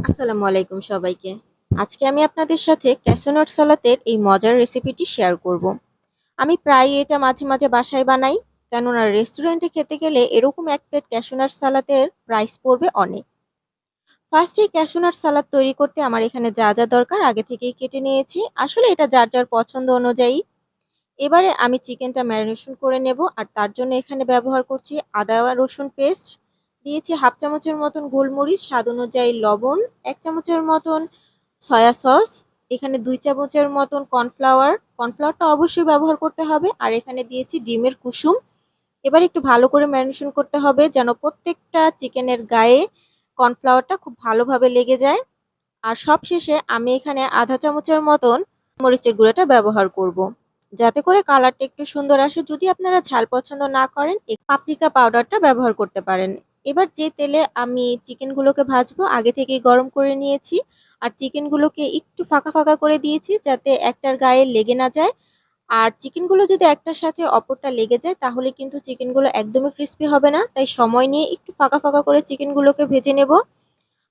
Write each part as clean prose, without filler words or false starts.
আসসালামু আলাইকুম সবাইকে। আজকে আমি আপনাদের সাথে ক্যাশনাট সালাতের এই মজার রেসিপিটি শেয়ার করব। আমি প্রায়ই এটা মাঝে মাঝে বাসায় বানাই, কেননা রেস্টুরেন্টে খেতে গেলে এরকম এক প্লেট ক্যাশনাট সালাতের প্রাইস পড়বে অনেক। ফার্স্টে ক্যাশনাট সালাদ তৈরি করতে আমার এখানে যা যা দরকার আগে থেকেই কেটে নিয়েছি। আসলে এটা যার যার পছন্দ অনুযায়ী। এবারে আমি চিকেনটা ম্যারিনেশন করে নেব, আর তার জন্য এখানে ব্যবহার করছি আদা রসুন পেস্ট, দিয়েছি হাফ চামচের মতন গোলমরিচ, স্বাদ অনুযায়ী লবণ, 1 চামচের মতন সয়া সস, এখানে 2 চামচের মতন কর্নফ্লাওয়ারটা অবশ্যই ব্যবহার করতে হবে, আর এখানে দিয়েছি ডিমের কুসুম। এবার একটু ভালো করে ম্যারিনেশন করতে হবে যেন প্রত্যেকটা চিকেনের গায়ে কর্নফ্লাওয়ারটা খুব ভালোভাবে লেগে যায়। আর সবশেষে আমি এখানে আধা চামচের মতন মরিচের গুঁড়াটা ব্যবহার করব, যাতে করে কালারটা একটু সুন্দর আসে। যদি আপনারা ঝাল পছন্দ না করেন, পাপরিকা পাউডারটা ব্যবহার করতে পারেন। এবার যে তেলে আমি চিকেনগুলোকে ভাজবো আগে থেকেই গরম করে নিয়েছি, আর চিকেনগুলোকে একটু ফাঁকা ফাঁকা করে দিয়েছি যাতে একটার গায়ে লেগে না যায়। আর চিকেনগুলো যদি একটার সাথে অপরটা লেগে যায় তাহলে কিন্তু চিকেনগুলো একদমই ক্রিস্পি হবে না, তাই সময় নিয়ে একটু ফাঁকা ফাঁকা করে চিকেনগুলোকে ভেজে নেব।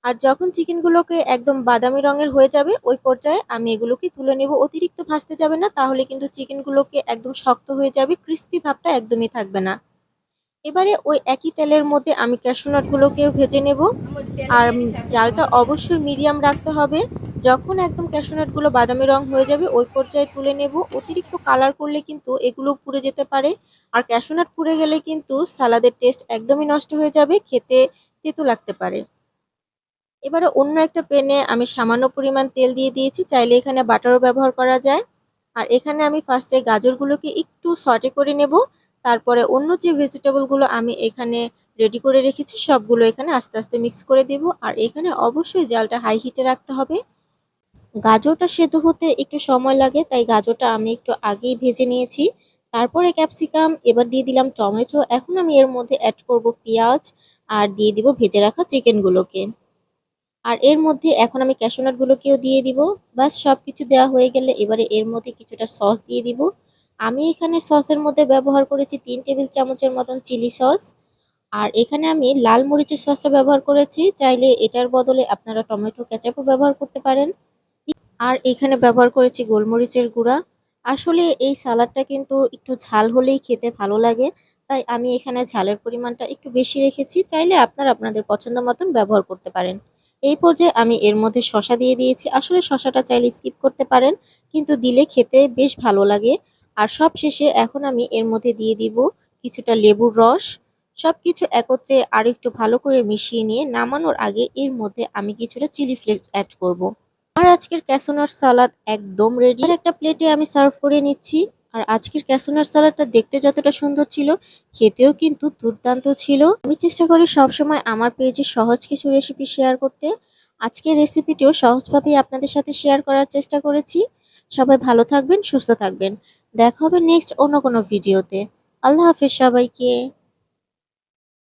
আর যখন চিকেনগুলোকে একদম বাদামি রঙের হয়ে যাবে ওই পর্যায়ে আমি এগুলোকে তুলে নেব। অতিরিক্ত ভাজতে যাবে না, তাহলে কিন্তু চিকেনগুলোকে একদম শক্ত হয়ে যাবে, ক্রিস্পি ভাবটা একদমই থাকবে না। এবারে ওই একই তেলের মধ্যে আমি ক্যাশু নাটগুলোকেও ভেজে নেব। আর জালটা অবশ্যই মিডিয়াম রাখতে হবে। যখন একদম ক্যাশু নাটগুলো বাদামি রং হয়ে যাবে ওই পর্যায়ে তুলে নেব। অতিরিক্ত কালার করলে কিন্তু এগুলো পুড়ে যেতে পারে, আর ক্যাশু নাট পুড়ে গেলে কিন্তু সালাদের টেস্ট একদমই নষ্ট হয়ে যাবে, খেতে তেতো লাগতে পারে। এবারে অন্য একটা প্যানে আমি সামান্য পরিমাণ তেল দিয়ে দিয়েছি, চাইলে এখানে বাটারও ব্যবহার করা যায়। আর এখানে আমি ফার্স্টে গাজরগুলোকে একটু সটে করে নেব, তারপরে অন্য যে ভেজিটেবলগুলো আমি এখানে রেডি করে রেখেছি সবগুলো এখানে আস্তে আস্তে মিক্স করে দেব। আর এখানে অবশ্যই জালটা হাই হিটে রাখতে হবে। গাজরটা সেদ্ধ হতে একটু সময় লাগে, তাই গাজরটা আমি একটু আগেই ভেজে নিয়েছি। তারপরে ক্যাপসিকাম, এবার দিয়ে দিলাম টমেটো, এখন আমি এর মধ্যে অ্যাড করব পেঁয়াজ, আর দিয়ে দিব ভেজে রাখা চিকেনগুলোকে। আর এর মধ্যে এখন আমি ক্যাশু নাটগুলোকেও দিয়ে দিব। বাস সবকিছু দেওয়া হয়ে গেলে এবারে এর মধ্যে কিছুটা সস দিয়ে দিব। আমি এখানে সসের মধ্যে ব্যবহার করেছি 3 টেবিল চামচের মতন চিলি সস। আর এখানে আমি লাল মরিচের সসটা ব্যবহার করেছি, চাইলে এটার বদলে আপনারা টমেটো কেচাপও ব্যবহার করতে পারেন। আর এখানে ব্যবহার করেছি গোলমরিচের গুঁড়া। আসলে এই সালাডটা কিন্তু একটু ঝাল হলেই খেতে ভালো লাগে, তাই আমি এখানে ঝালের পরিমাণটা একটু বেশি রেখেছি, চাইলে আপনারা আপনাদের পছন্দ মতন ব্যবহার করতে পারেন। এই পর্যায়ে আমি এর মধ্যে শসা দিয়ে দিয়েছি, আসলে শসাটা চাইলে স্কিপ করতে পারেন, কিন্তু দিলে খেতে বেশ ভালো লাগে। আর সব শেষে এখন আমি এর মধ্যে দিয়ে দিব কিছুটা লেবুর রস। সবকিছু একত্রে আর একটু ভালো করে মিশিয়ে নিয়ে নামানোর আগে এর মধ্যে আমি কিছুটা চিলি ফ্লেক্স অ্যাড করব। আমার আজকের ক্যাসোনার সালাদ একদম রেডি। আর একটা প্লেটে আমি সার্ভ করে নিচ্ছি। আর আজকের ক্যাসোনার সালাদটা দেখতে যতটা সুন্দর ছিল, খেতেও কিন্তু দুর্দান্ত ছিল। আমি চেষ্টা করি সবসময় আমার পেজে সহজ কিছু রেসিপি শেয়ার করতে। আজকের রেসিপিটিও সহজভাবেই আপনাদের সাথে শেয়ার করার চেষ্টা করেছি। সবাই ভালো থাকবেন, সুস্থ থাকবেন। দেখা হবে নেক্সট অন্য কোনো ভিডিওতে। আল্লাহ হাফেজ সবাইকে।